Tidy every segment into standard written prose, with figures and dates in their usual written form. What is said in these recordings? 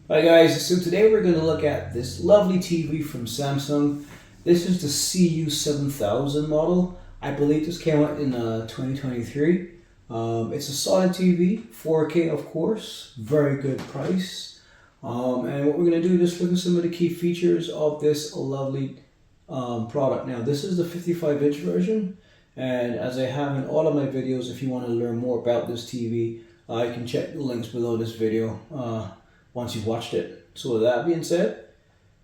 Hi guys, so today we're going to look at this lovely TV from Samsung. This is the CU7000 model. I believe this came out in 2023. It's a solid TV, 4K of course, very good price. And what we're going to do is just look at some of the key features of this lovely product. Now this is the 55-inch version, and as I have in all of my videos, if you want to learn more about this TV, you can check the links below this video once you've watched it. So with that being said,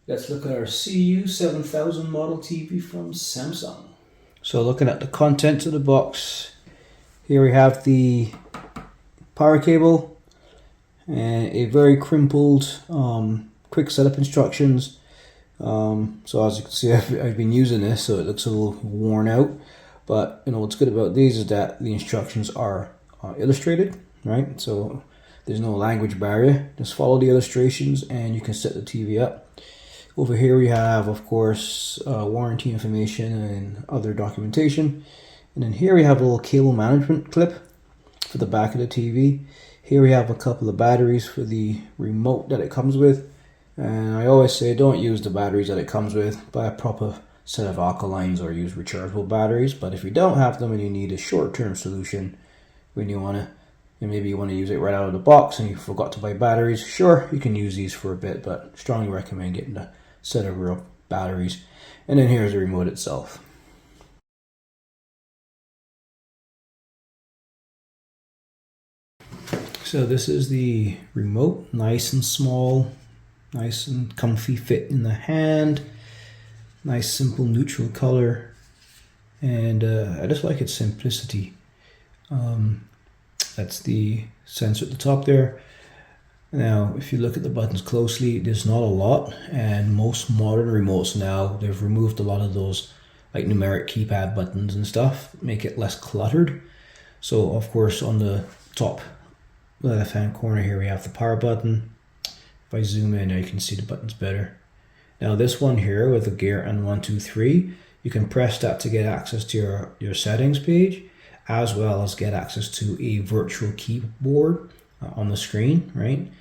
let's look at our CU7000 model TV from Samsung. So looking at the contents of the box, here we have the power cable and a very crimpled quick setup instructions. So as you can see, I've been using this, so it looks a little worn out. But you know what's good about these is that the instructions are illustrated, right? So there's no language barrier. Just follow the illustrations and you can set the TV up. Over here we have, of course, warranty information and other documentation. And then here we have a little cable management clip for the back of the TV. Here we have a couple of batteries for the remote that it comes with. And I always say don't use the batteries that it comes with. Buy a proper set of alkalines or use rechargeable batteries. But if you don't have them and you need a short-term solution when you want to, and maybe you want to use it right out of the box and you forgot to buy batteries, sure, you can use these for a bit, but strongly recommend getting a set of real batteries. And then here's the remote itself. So this is the remote, nice and small, nice and comfy fit in the hand, nice simple neutral color, and I just like its simplicity. That's the sensor at the top there. Now if you look at the buttons closely, there's not a lot, and most modern remotes now, they've removed a lot of those like numeric keypad buttons and stuff, make it less cluttered. So of course on the top left hand corner here we have the power button. If I zoom in, you can see the buttons better. Now this one here with the gear and 1, 2, 3, you can press that to get access to your settings page, as well as get access to a virtual keyboard on the screen, right?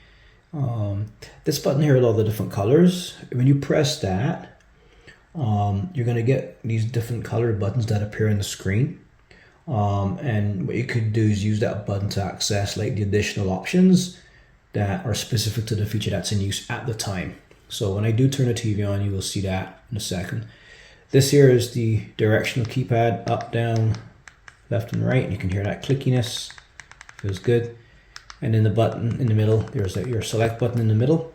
This button here with all the different colors, when you press that, you're going to get these different colored buttons that appear on the screen. And what you could do is use that button to access like the additional options that are specific to the feature that's in use at the time. So when I do turn the TV on, you will see that in a second. This here is the directional keypad, up, down, left and right. You can hear that clickiness, feels good. And then the button in the middle, there's your select button in the middle.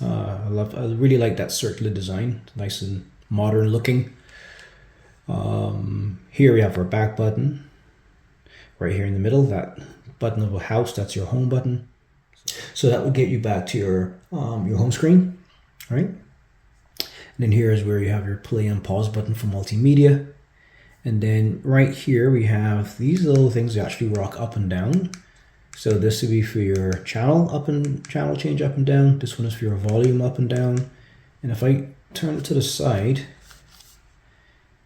I really like that circular design, nice and modern looking. Here we have our back button, right here in the middle, that button of a house, that's your home button. So that will get you back to your home screen, right? And then here is where you have your play and pause button for multimedia. And then right here we have these little things that actually rock up and down. So this would be for your channel change up and down. This one is for your volume up and down. And if I turn it to the side,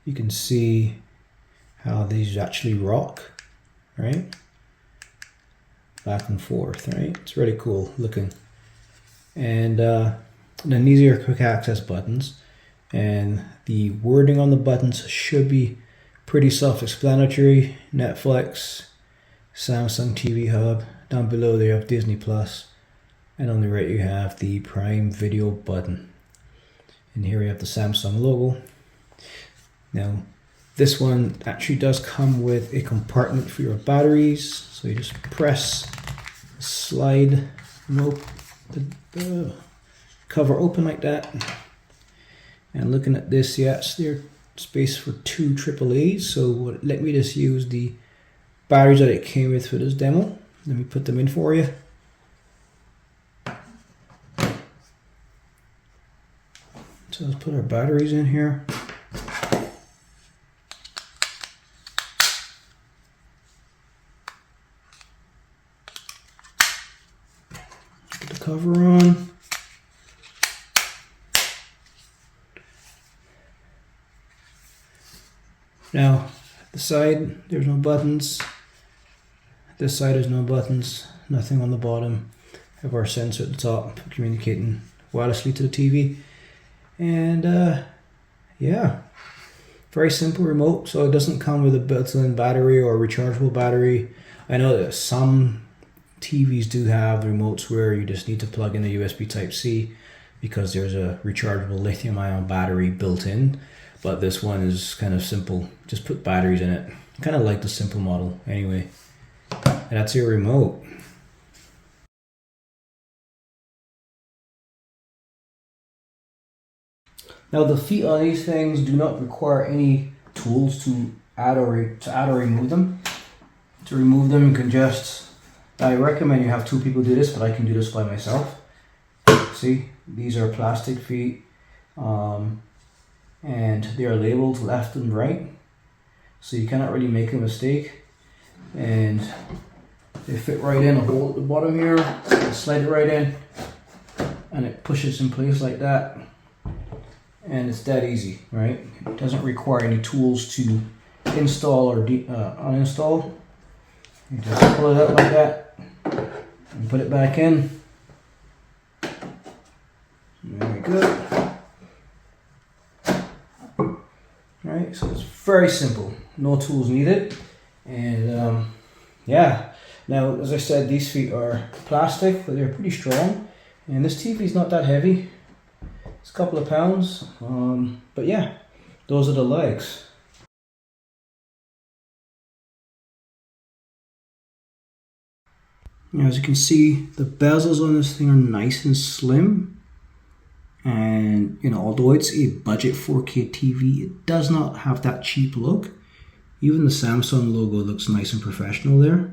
you can see how these actually rock, right? Back and forth, right? It's really cool looking. And then these are your quick access buttons. And the wording on the buttons should be pretty self-explanatory. Netflix, Samsung TV Hub. Down below there you have Disney Plus, and on the right you have the Prime Video button. And here we have the Samsung logo. Now this one actually does come with a compartment for your batteries. So you just press, slide, the cover open like that. And looking at this, yeah, it's there space for 2 AAAs. So let me just use the batteries that it came with for this demo. Let me put them in for you. So let's put our batteries in here. Put the cover on. Now, the side, there's no buttons. This side has no buttons, nothing on the bottom. Have our sensor at the top communicating wirelessly to the TV. And yeah, very simple remote. So it doesn't come with a built-in battery or rechargeable battery. I know that some TVs do have remotes where you just need to plug in a USB Type-C because there's a rechargeable lithium-ion battery built in. But this one is kind of simple. Just put batteries in it. I kind of like the simple model anyway. And that's your remote. Now the feet on these things do not require any tools to add or remove them. To remove them, you can just, I recommend you have two people do this, but I can do this by myself. See, these are plastic feet, and they are labeled left and right, so you cannot really make a mistake. And they fit right in, a hole at the bottom here, slide it right in, and it pushes in place like that. And it's that easy, right? It doesn't require any tools to install or uninstall. You just pull it out like that and put it back in. Very good. Alright, so it's very simple. No tools needed. And yeah, now as I said, these feet are plastic, but they're pretty strong. And this TV is not that heavy. It's a couple of pounds, but yeah, those are the legs. Now, as you can see, the bezels on this thing are nice and slim, and although it's a budget 4K TV, it does not have that cheap look. Even the Samsung logo looks nice and professional there.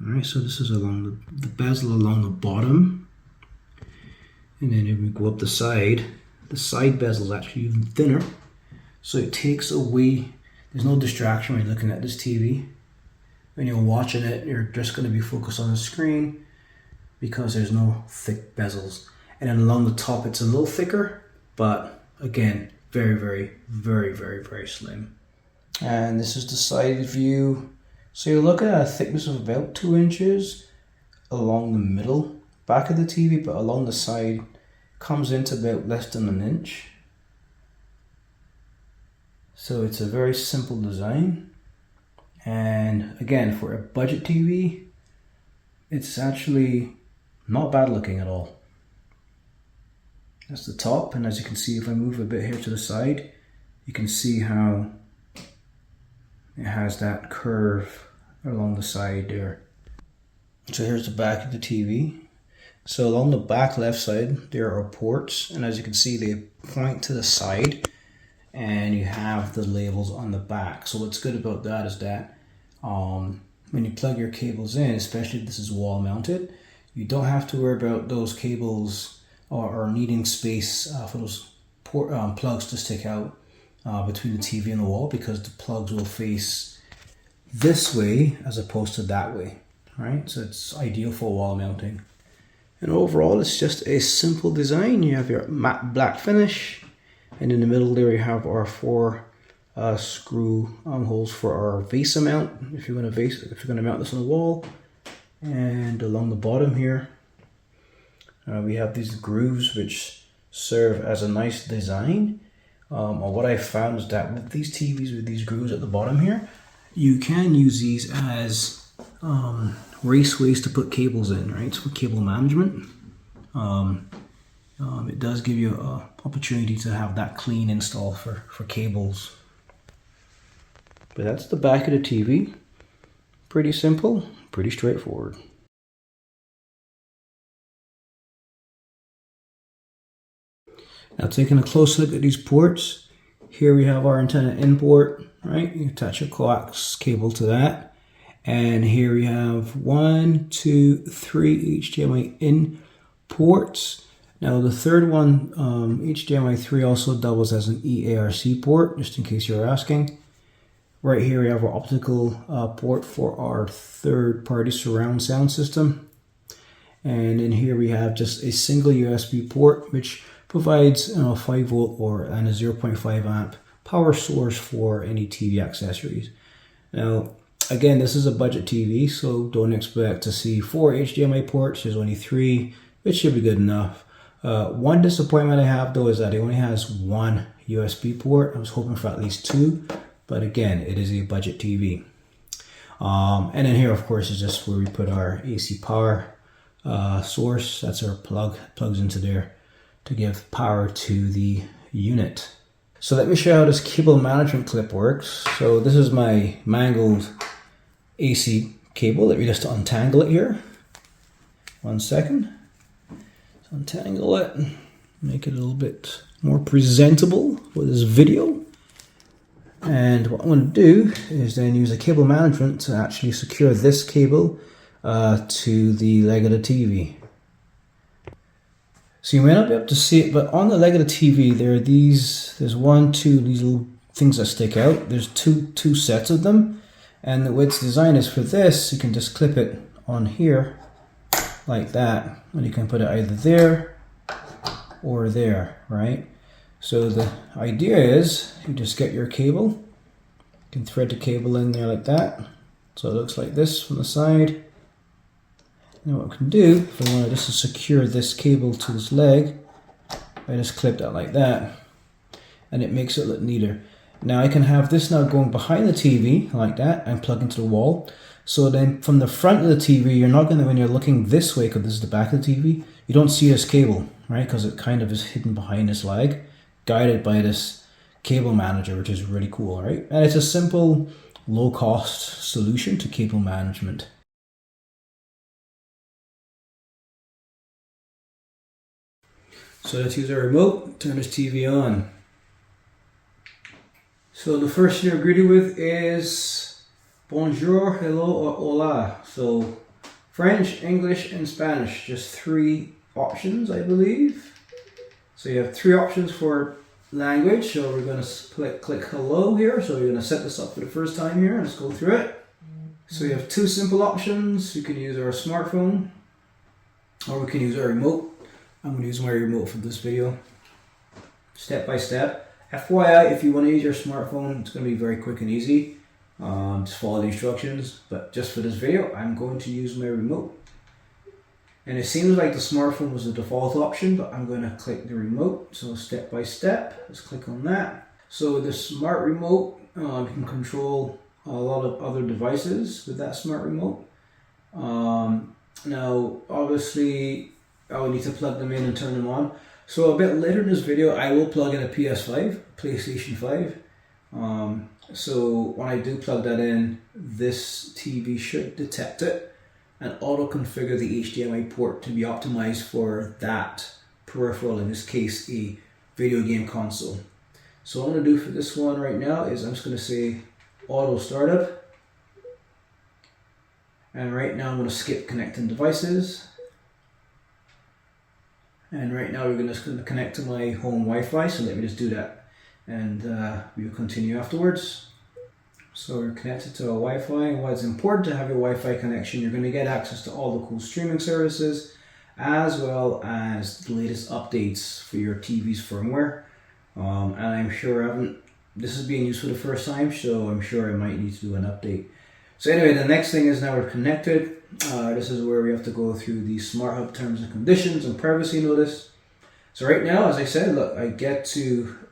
All right, so this is along the bezel along the bottom, and then if we go up the side bezel is actually even thinner, so it takes away, there's no distraction when you're looking at this TV. When you're watching it, you're just going to be focused on the screen because there's no thick bezels. And then along the top it's a little thicker, but again, very, very, very, very, very slim. And this is the side view. So you're looking at a thickness of about 2 inches along the middle back of the TV, but along the side comes into about less than 1 inch. So it's a very simple design, and again, for a budget TV, it's actually not bad looking at all. That's the top, and as you can see, if I move a bit here to the side, you can see how it has that curve along the side there. So here's the back of the TV. So along the back left side, there are ports, and as you can see, they point to the side, and you have the labels on the back. So what's good about that is that when you plug your cables in, especially if this is wall mounted, you don't have to worry about those cables or needing space for those plugs to stick out between the TV and the wall, because the plugs will face this way as opposed to that way, right? So it's ideal for wall mounting. And overall, it's just a simple design. You have your matte black finish, and in the middle there you have our 4 screw holes for our VESA mount, if you're going to mount this on the wall. And along the bottom here, we have these grooves which serve as a nice design. What I found is that with these TVs with these grooves at the bottom here, you can use these as raceways to put cables in, right? So for cable management, it does give you an opportunity to have that clean install for cables. But that's the back of the TV. Pretty simple, pretty straightforward. Now taking a close look at these ports, here we have our antenna in port, right? You attach a coax cable to that. And here we have 1, 2, 3 HDMI in ports. Now the third one, HDMI 3, also doubles as an eARC port, just in case you're asking. Right here we have our optical port for our third-party surround sound system. And in here we have just a single USB port, which provides 5 volt and a 0.5 amp power source for any TV accessories. Now, again, this is a budget TV, so don't expect to see 4 HDMI ports. There's only 3, which should be good enough. One disappointment I have though is that it only has one USB port. I was hoping for at least two, but again, it is a budget TV. And then here, of course, is just where we put our AC power source. That's our plug, plugs into there to give power to the unit. So let me show you how this cable management clip works. So this is my mangled AC cable. Let me just untangle it here. 1 second. Untangle it, make it a little bit more presentable for this video. And what I'm going to do is then use a cable management to actually secure this cable to the leg of the TV. So you may not be able to see it, but on the leg of the TV there are these, there's these little things that stick out. There's two sets of them, and the way it's designed is for this, you can just clip it on here like that, and you can put it either there or there, right? So the idea is you just get your cable, you can thread the cable in there like that, so it looks like this from the side. And what I can do, if I want to just secure this cable to this leg, I just clip that like that, and it makes it look neater. Now I can have this now going behind the TV like that and plug into the wall. So then from the front of the TV, you're not going to, when you're looking this way, because this is the back of the TV, you don't see this cable, right? Because it kind of is hidden behind this leg, guided by this cable manager, which is really cool, right? And it's a simple, low-cost solution to cable management. So let's use our remote, turn this TV on. So the first thing you're greeted with is bonjour, hello, or hola. So French, English, and Spanish, just 3 options, I believe. So you have 3 options for language. So we're going to click hello here. So you're going to set this up for the first time here. Let's go through it. So you have 2 simple options. You can use our smartphone, or we can use our remote. I'm going to use my remote for this video, step by step. FYI, if you want to use your smartphone, it's going to be very quick and easy. Just follow the instructions, but just for this video, I'm going to use my remote. And it seems like the smartphone was the default option, but I'm going to click the remote. So step by step, let's click on that. So with the smart remote, you can control a lot of other devices with that smart remote. Now, obviously, I will need to plug them in and turn them on. So a bit later in this video, I will plug in a PS5, PlayStation 5. So when I do plug that in, this TV should detect it and auto configure the HDMI port to be optimized for that peripheral, in this case a video game console. So what I'm going to do for this one right now is I'm just going to say auto startup, and right now I'm going to skip connecting devices, and right now we're just going to connect to my home Wi-Fi. So let me just do that, and we'll continue afterwards. So we're connected to a Wi-Fi, and why it's important to have your Wi-Fi connection, you're going to get access to all the cool streaming services, as well as the latest updates for your TV's firmware. And I'm sure this is being used for the first time, so I'm sure I might need to do an update. So anyway, the next thing is now we're connected. This is where we have to go through the Smart Hub terms and conditions and privacy notice. So right now, as I said, look, I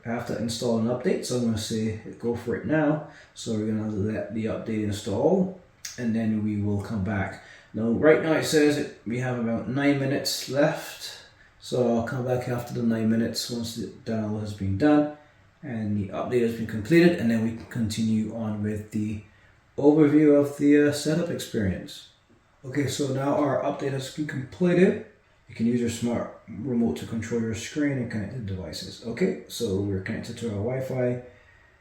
have to install an update, so I'm going to say go for it now. So we're going to let the update install, and then we will come back. Now right now it says we have about 9 minutes left, so I'll come back after the 9 minutes once the download has been done and the update has been completed, and then we can continue on with the overview of the setup experience. Okay, so now our update has been completed. You can use your smart remote to control your screen and connected devices. Okay, so we're connected to our Wi-Fi.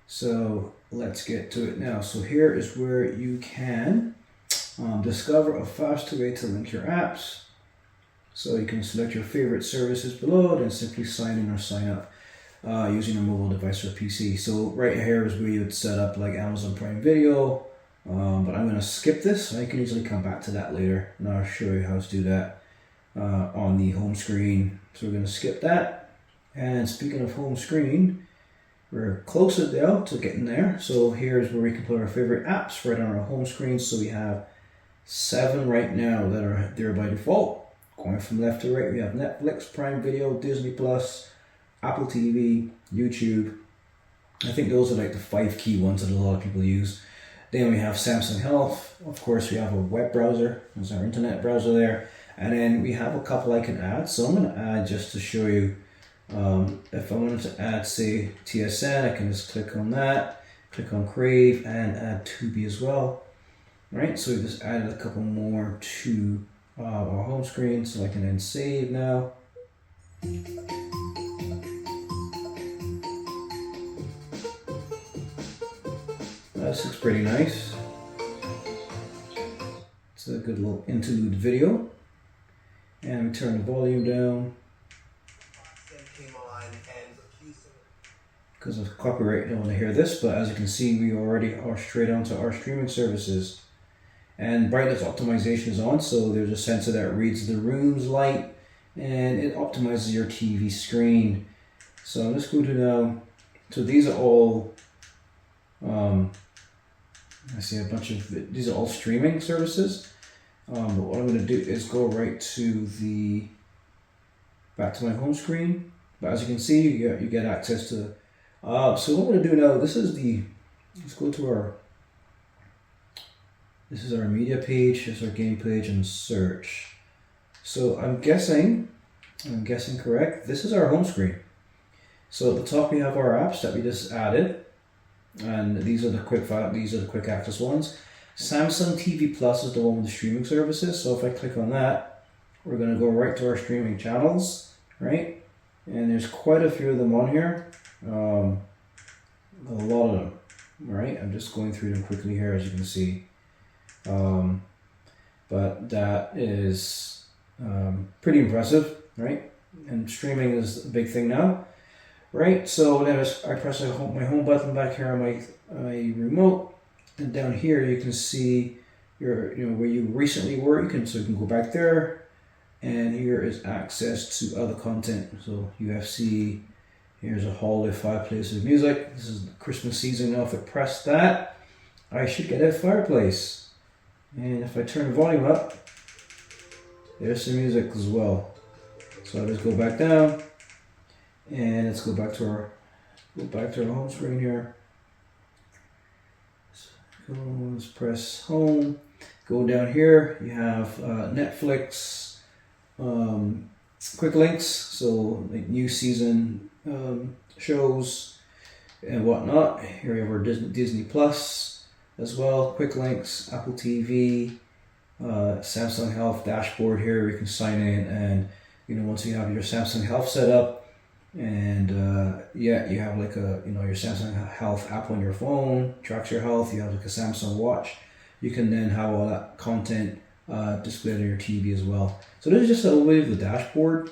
So let's get to it now. So here is where you can discover a faster way to link your apps. So you can select your favorite services below, then simply sign in or sign up using a mobile device or PC. So right here is where you would set up like Amazon Prime Video, but I'm going to skip this. I can easily come back to that later, and I'll show you how to do that on the home screen. So we're going to skip that. And speaking of home screen, we're closer now to getting there. So here's where we can put our favorite apps right on our home screen. So we have 7 right now that are there by default. Going from left to right, we have Netflix, Prime Video, Disney Plus, Apple TV, YouTube. I think those are like the 5 key ones that a lot of people use. Then we have Samsung Health. Of course, we have a web browser. There's our internet browser there. And then we have a couple I can add. So I'm going to add just to show you. If I wanted to add, say, TSN, I can just click on that, click on Crave, and add Tubi as well. Right, so we just added a couple more to our home screen, so I can then save now. This looks pretty nice. It's a good little interlude video. And we turn the volume down. Because of copyright, I don't want to hear this, but as you can see, we already are straight onto our streaming services. And brightness optimization is on, so there's a sensor that reads the room's light and it optimizes your TV screen. So let's go to now. So these are all, I see a bunch of, these are all streaming services. But what I'm going to do is go right to back to my home screen. But as you can see, you get access to. So what I'm going to do now, let's go to this is our media page, this is our game page, and search. So I'm guessing correct, this is our home screen. So at the top we have our apps that we just added, and these are the quick access ones. Samsung TV Plus is the one with the streaming services. So if I click on that, we're going to go right to our streaming channels, right? And there's quite a few of them on here. A lot of them, right? I'm just going through them quickly here, as you can see. But that is pretty impressive, right? And streaming is a big thing now, right? So then I press my home button back here on my remote, and down here you can see where you recently were. So you can go back there, and here is access to other content. So UFC. Here's a holiday fireplace of music. This is the Christmas season now. If I press that, I should get a fireplace. And if I turn the volume up, there's some music as well. So I'll just go back down, and let's go back to our home screen here. So let's press home. Go down here. You have Netflix, quick links. So like new season shows and whatnot. Here we have our Disney Plus as well, quick links, Apple TV, Samsung Health dashboard. Here we can sign in, and once you have your Samsung Health set up, and you have like your Samsung Health app on your phone, tracks your health. You have like a Samsung Watch. You can then have all that content displayed on your TV as well. So this is just a overview of the dashboard.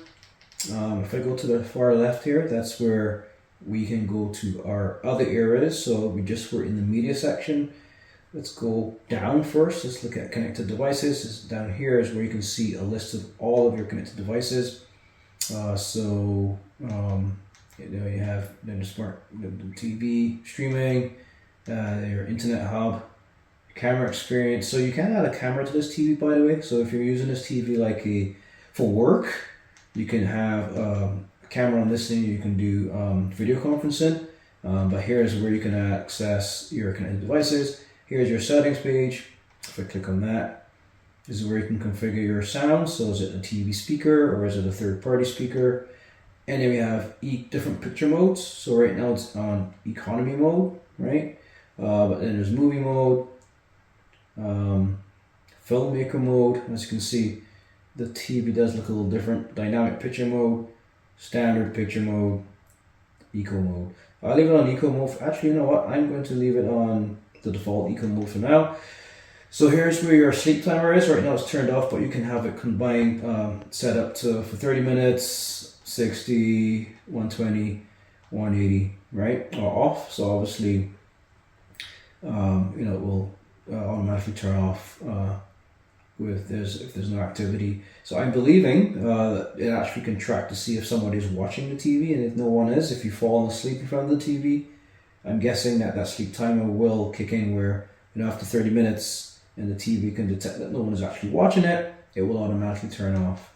If I go to the far left here, that's where we can go to our other areas. So we just were in the media section. Let's go down first. Let's look at connected devices. Down here is where you can see a list of all of your connected devices. You have the smart TV streaming, your internet hub, camera experience. So you can add a camera to this TV, by the way. So if you're using this TV for work, you can have a camera on this thing. You can do video conferencing. But here's where you can access your connected devices. Here's your settings page. If I click on that, this is where you can configure your sound. So is it a TV speaker or is it a third-party speaker? And then we have different picture modes. So right now it's on economy mode, right? But then there's movie mode, filmmaker mode. As you can see, the TV does look a little different. Dynamic picture mode, standard picture mode, eco mode. I'll leave it on eco mode. Actually, you know what? I'm going to leave it on the default eco mode for now. So here's where your sleep timer is. Right now it's turned off, but you can have it combined, set up for 30 minutes, 60, 120, 180, right? Or off. So obviously, it will automatically turn off if there's no activity. So I'm believing that it actually can track to see if somebody's watching the TV, and if no one is, if you've fallen asleep in front of the TV, I'm guessing that sleep timer will kick in where after 30 minutes and the TV can detect that no one is actually watching it, it will automatically turn off.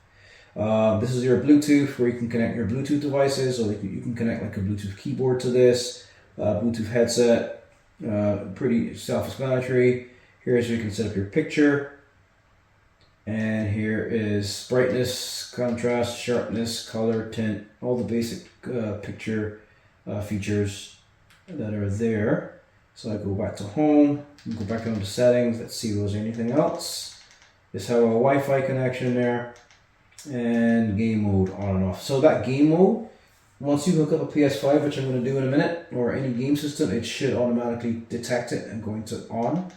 This is your Bluetooth, where you can connect your Bluetooth devices, or you can connect like a Bluetooth keyboard to this, Bluetooth headset, pretty self-explanatory. Here's where you can set up your picture. And here is brightness, contrast, sharpness, color, tint, all the basic picture features that are there. So I go back to home, go back down to settings, let's see if there's anything else. Just have a Wi-Fi connection there, and game mode on and off. So that game mode, once you hook up a PS5, which I'm going to do in a minute, or any game system, it should automatically detect it and go into on,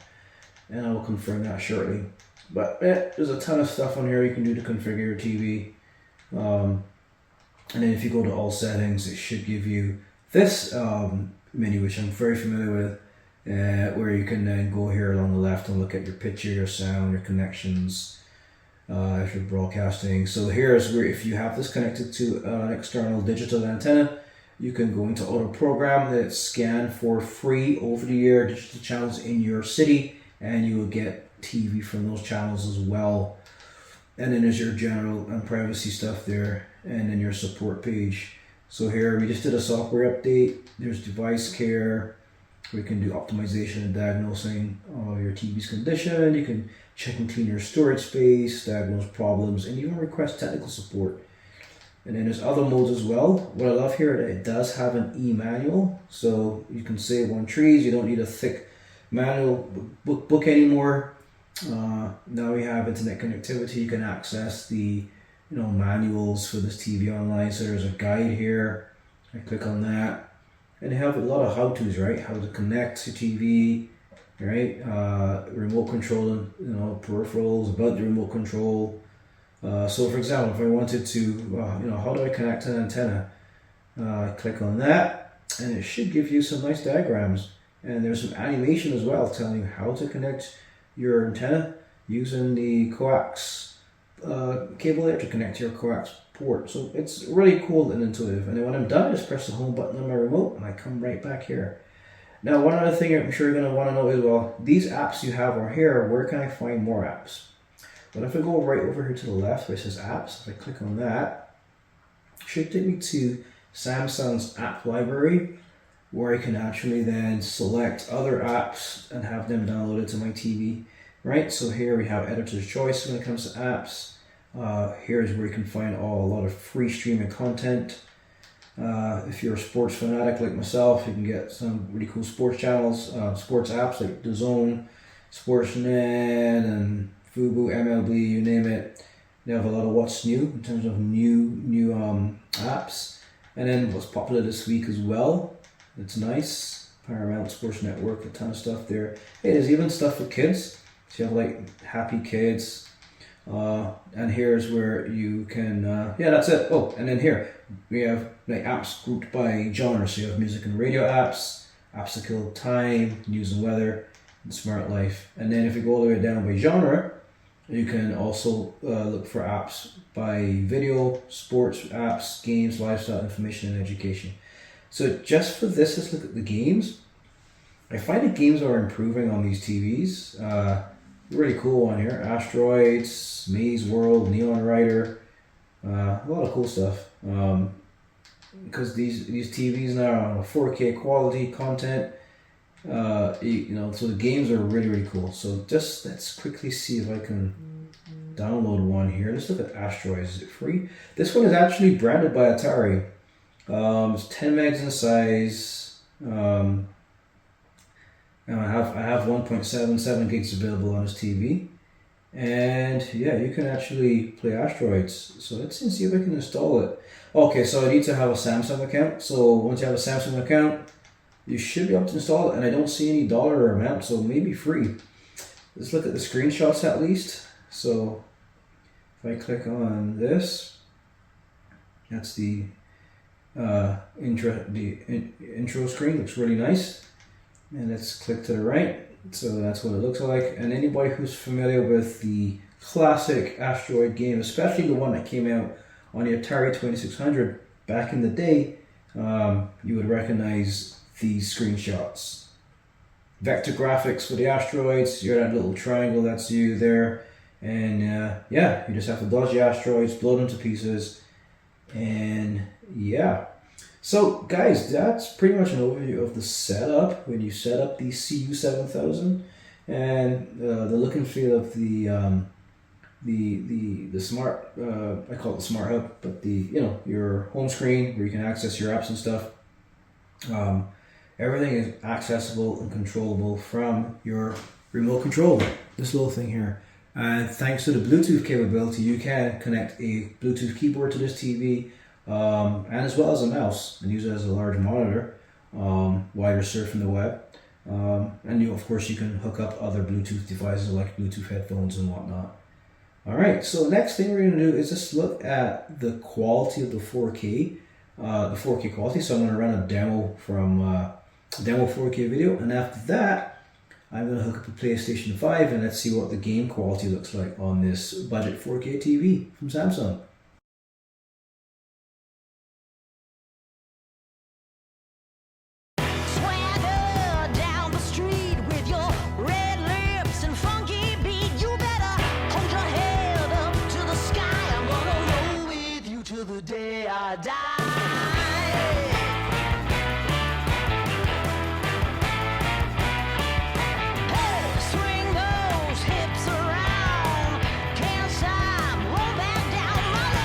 and I will confirm that shortly. But there's a ton of stuff on here you can do to configure your TV. And then if you go to all settings, it should give you this menu, which I'm very familiar with, where you can then go here along the left and look at your picture, your sound, your connections, if you're broadcasting. So here's where, if you have this connected to an external digital antenna, you can go into auto program that scan for free over-the-air digital channels in your city, and you will get TV from those channels as well. And then there's your general and privacy stuff there, and then your support page. So here we just did a software update. There's device care. We can do optimization and diagnosing of your TV's condition. You can check and clean your storage space, diagnose problems, and even request technical support. And then there's other modes as well. What I love here, that it does have an e-manual, so you can save on trees. You don't need a thick manual book anymore. Now we have internet connectivity. You can access the manuals for this TV online. So there's a guide here. I click on that, and they have a lot of how-tos, right? How to connect to TV, right? Remote control, peripherals, about the remote control. So for example, if I wanted to, how do I connect an antenna? I click on that, and it should give you some nice diagrams. And there's some animation as well telling you how to connect your antenna using the coax cable there to connect to your coax port. So it's really cool and intuitive. And then when I'm done, I just press the home button on my remote and I come right back here. Now, one other thing I'm sure you're going to want to know is, well, these apps you have are here. Where can I find more apps? But if I go right over here to the left where it says apps, if I click on that, it should take me to Samsung's app library, where I can actually then select other apps and have them downloaded to my TV, right? So here we have editor's choice when it comes to apps. Here's where you can find a lot of free streaming content. If you're a sports fanatic like myself, you can get some really cool sports channels, sports apps like DAZN, Sportsnet, and Fubo, MLB, you name it. They have a lot of what's new in terms of new apps. And then what's popular this week as well. It's nice. Paramount Sports Network, a ton of stuff there. Hey, there's even stuff for kids. So you have like Happy Kids. And here's where you can, that's it. Oh, and then here we have like apps grouped by genre. So you have music and radio apps, apps to kill time, news and weather, and smart life. And then if you go all the way down by genre, you can also look for apps by video, sports apps, games, lifestyle, information, and education. So just for this, let's look at the games. I find the games are improving on these TVs. Really cool one here. Asteroids, Maze World, Neon Rider. A lot of cool stuff. Because these TVs now are 4K quality content. So the games are really cool. So just let's quickly see if I can download one here. Let's look at Asteroids. Is it free? This one is actually branded by Atari. It's 10 megs in size. And I have 1.77 gigs available on this TV. And yeah, you can actually play Asteroids. So let's see if I can install it. Okay, so I need to have a Samsung account. So once you have a Samsung account, you should be able to install it. And I don't see any dollar amount, so maybe free. Let's look at the screenshots at least. So if I click on this, that's the intro screen. Looks really nice. And let's click to the right. So that's what it looks like. And anybody who's familiar with the classic Asteroid game, especially the one that came out on the Atari 2600 back in the day, you would recognize these screenshots. Vector graphics for the asteroids. You're that little triangle, that's you there. And yeah, you just have to dodge the asteroids, blow them to pieces, and yeah. So guys, that's pretty much an overview of the setup when you set up the CU7000, and the look and feel of the smart, I call it the smart hub, but your home screen where you can access your apps and stuff. Everything is accessible and controllable from your remote controller. This little thing here. And thanks to the Bluetooth capability, you can connect a Bluetooth keyboard to this TV, and as well as a mouse, and use it as a large monitor while you're surfing the web. And of course you can hook up other Bluetooth devices like Bluetooth headphones and whatnot. Alright, so the next thing we're going to do is just look at the quality of the 4K, the 4K quality. So I'm going to run a demo from demo 4K video, and after that I'm going to hook up a PlayStation 5 and let's see what the game quality looks like on this budget 4K TV from Samsung. The day I die. Hey, swing those hips around. Can't stop, roll back down my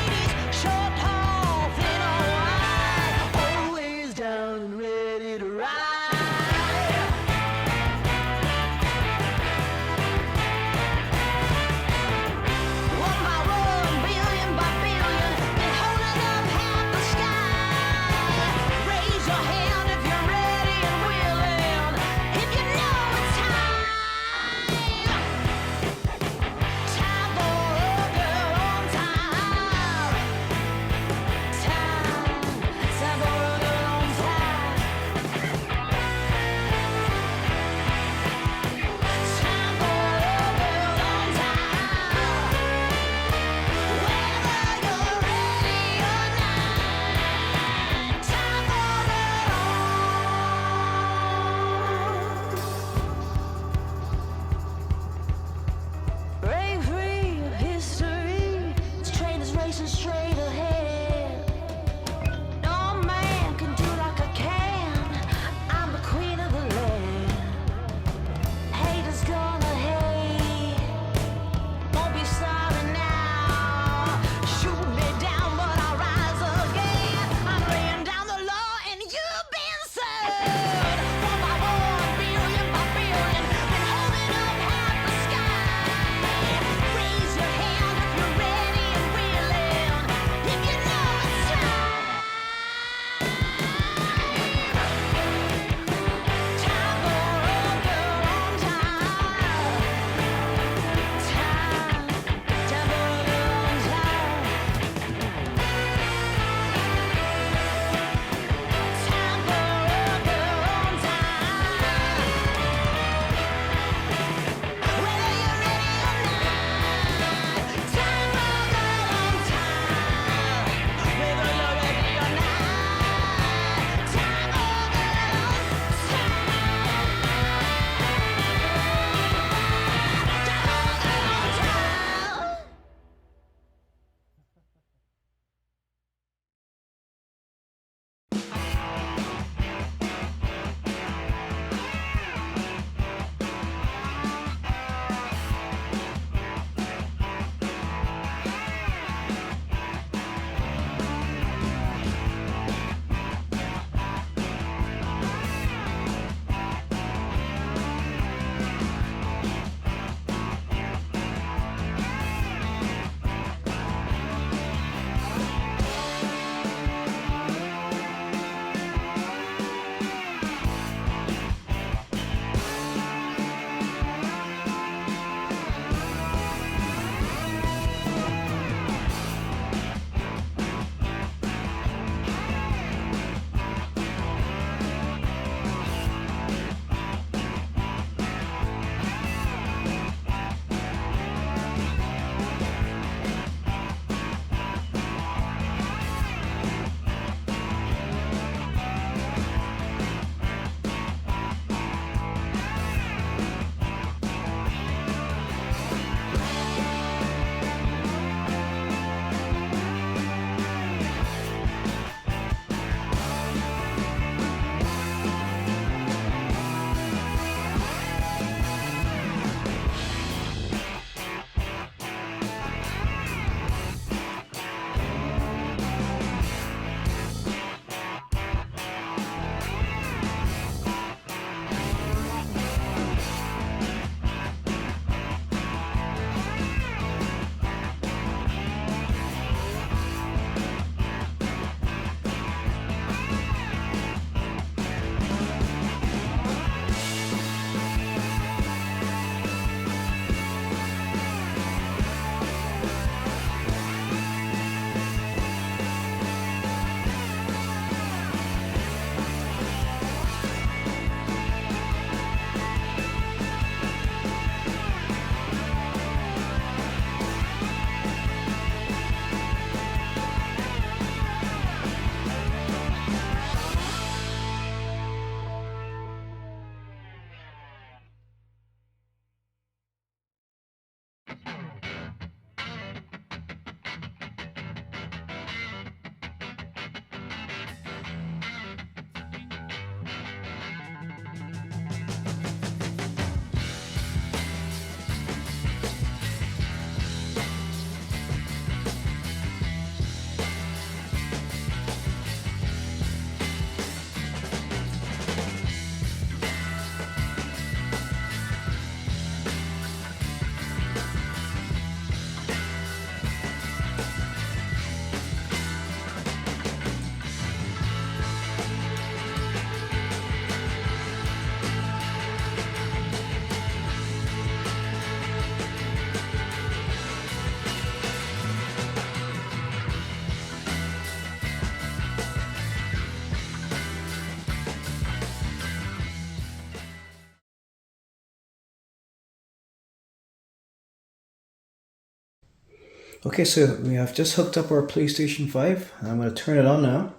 Okay, so we have just hooked up our PlayStation 5. I'm going to turn it on now.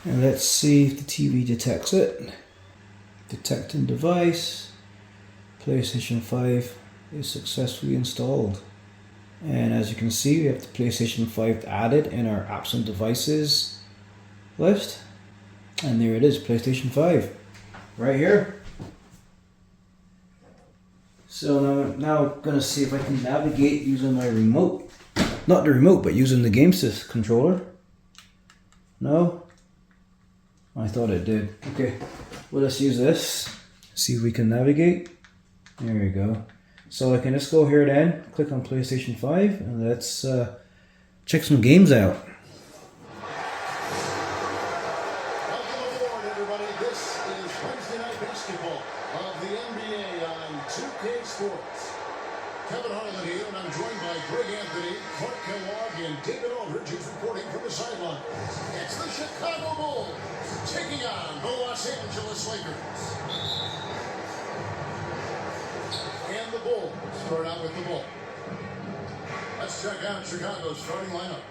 And let's see if the TV detects it. Detecting device. PlayStation 5 is successfully installed. And as you can see, we have the PlayStation 5 added in our apps and devices list. And there it is, PlayStation 5. Right here. So now I'm going to see if I can navigate using my remote. Not the remote, but using the game controller. No? I thought it did. Okay, well, let's use this. See if we can navigate. There we go. So I can just go here then, click on PlayStation 5, and let's check some games out. Welcome aboard, everybody. This is Wednesday Night Basketball of the NBA on 2K Sports. Kevin Harlan here, and I'm joined by Greg Anthony, Clark Kellogg, and David Aldridge, who's reporting from the sideline. It's the Chicago Bulls taking on the Los Angeles Lakers. And the Bulls start out with the ball. Let's check out Chicago's starting lineup.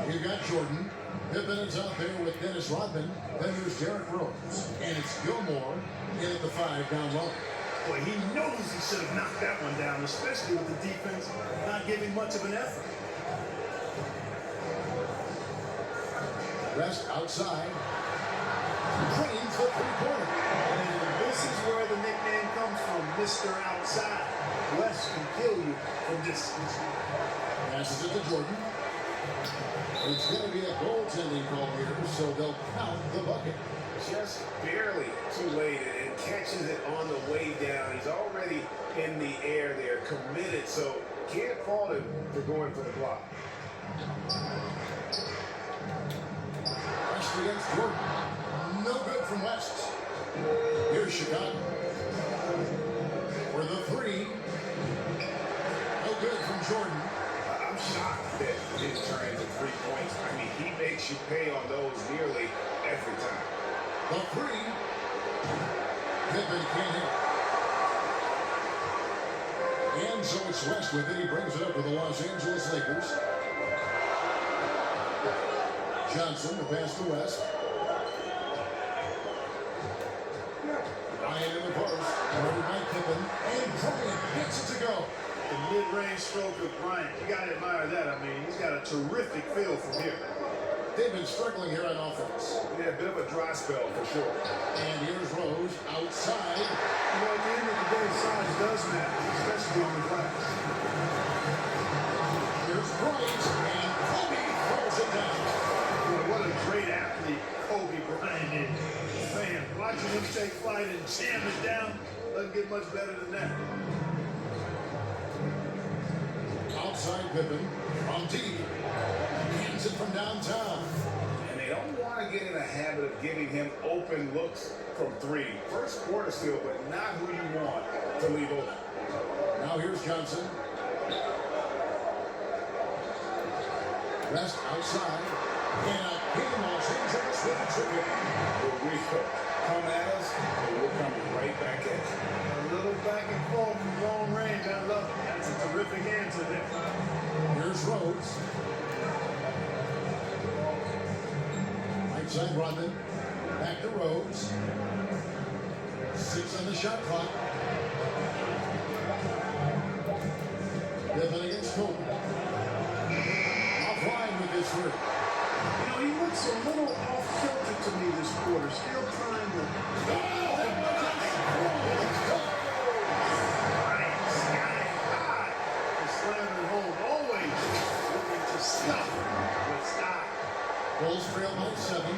We've got Jordan. Pippen is out there with Dennis Rodman. Then there's Derrick Rose. And it's Gilmore in at the 5 down low. Boy, he knows he should have knocked that one down, especially with the defense not giving much of an effort. Rest outside. Drains the three-pointer. And this is where the nickname comes from, Mr. Outside. West can kill you from distance. Passes it to Jordan. It's going to be a goaltending call here, so they'll count the bucket. Just barely too late and catches it on the way down. He's already in the air there, committed, so can't fault him for going for the block. West against Jordan. No good from West. Here's Chicago. For the 3. No good from Jordan. I'm shocked that he didn't turn into 3 points. I mean, he makes you pay on those nearly every time. The 3. Pippen can't hit. And so it's West with it. He brings it up to the Los Angeles Lakers. Johnson, the pass to West. Ryan in the post. Covered by Pippen. And Bryant gets it to go. The mid-range stroke of Bryant, you got to admire that. I mean, he's got a terrific feel from here. They've been struggling here on offense. Yeah, a bit of a dry spell for sure. And here's Rose outside. You know, at the end of the day, size does matter, especially on the glass. Here's Bryant, and Kobe throws it down. Boy, what a great athlete Kobe Bryant is. Man, watching him take flight and jam it down doesn't get much better than that. Outside Pippen from deep. Hands it from downtown. And they don't want to get in a habit of giving him open looks from 3. First quarter still, but not who you want to leave open. Now here's Johnson. Rest outside. And again, Los Angeles with a triple. Here we go. Come at us, and we're coming right back at you. A little back and forth from long range, I love it. That's a terrific answer there. Here's Rhodes. Right side Rodman. Back to Rhodes. 6 on the shot clock. Pippen against Kobe. Offline with this 3. You know, he looks a little off-kilter to me this quarter. Still trying to... Sky high. He's slamming home. Always looking to stuff with style. Bulls trail by 7.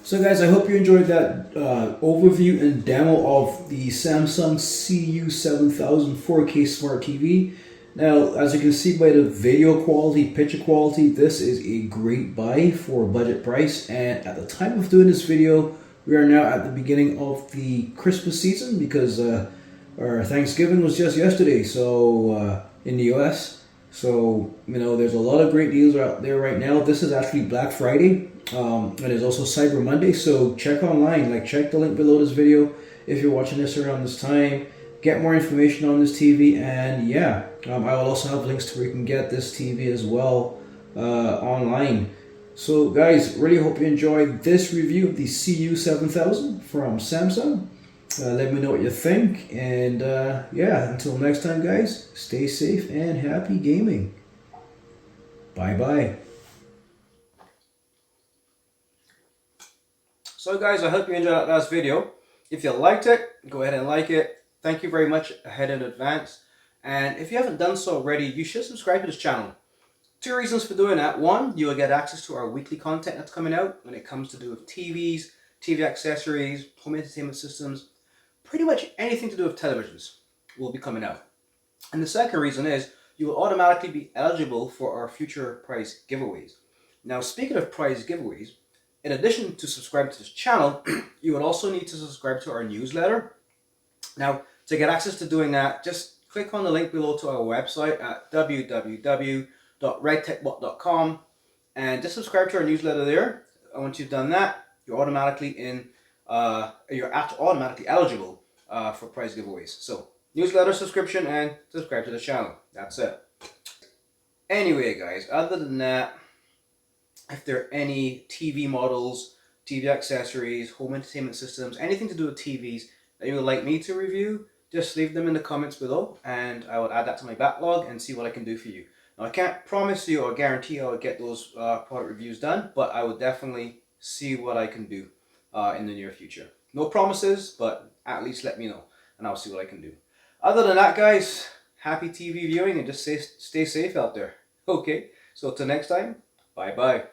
So guys, I hope you enjoyed that overview and demo of the Samsung CU7000 4K Smart TV. Now, as you can see by the video quality, picture quality, this is a great buy for a budget price. And at the time of doing this video, we are now at the beginning of the Christmas season because our Thanksgiving was just yesterday, so in the US. So, you know, there's a lot of great deals out there right now. This is actually Black Friday. And there's also Cyber Monday, so check online, like check the link below this video if you're watching this around this time. Get more information on this TV, and yeah, I will also have links to where you can get this TV as well online. So guys, really hope you enjoyed this review of the CU7000 from Samsung. Let me know what you think, and yeah, until next time guys, stay safe and happy gaming. Bye bye. So guys, I hope you enjoyed that last video. If you liked it, go ahead and like it. Thank you very much ahead in advance. And if you haven't done so already, you should subscribe to this channel. 2 reasons for doing that. 1, you will get access to our weekly content that's coming out when it comes to do with TVs, TV accessories, home entertainment systems, pretty much anything to do with televisions will be coming out. And the second reason is you will automatically be eligible for our future prize giveaways. Now, speaking of prize giveaways, in addition to subscribing to this channel, you would also need to subscribe to our newsletter. Now, to get access to doing that, just click on the link below to our website at www.redtechbot.com and just subscribe to our newsletter there. And once you've done that, you're automatically automatically eligible for prize giveaways. So, newsletter subscription and subscribe to the channel. That's it. Anyway, guys, other than that, if there are any TV models, TV accessories, home entertainment systems, anything to do with TVs that you would like me to review, just leave them in the comments below and I will add that to my backlog and see what I can do for you. Now, I can't promise you or guarantee I will get those product reviews done, but I will definitely see what I can do in the near future. No promises, but at least let me know and I'll see what I can do. Other than that, guys, happy TV viewing and just stay safe out there. Okay, so till next time, bye-bye.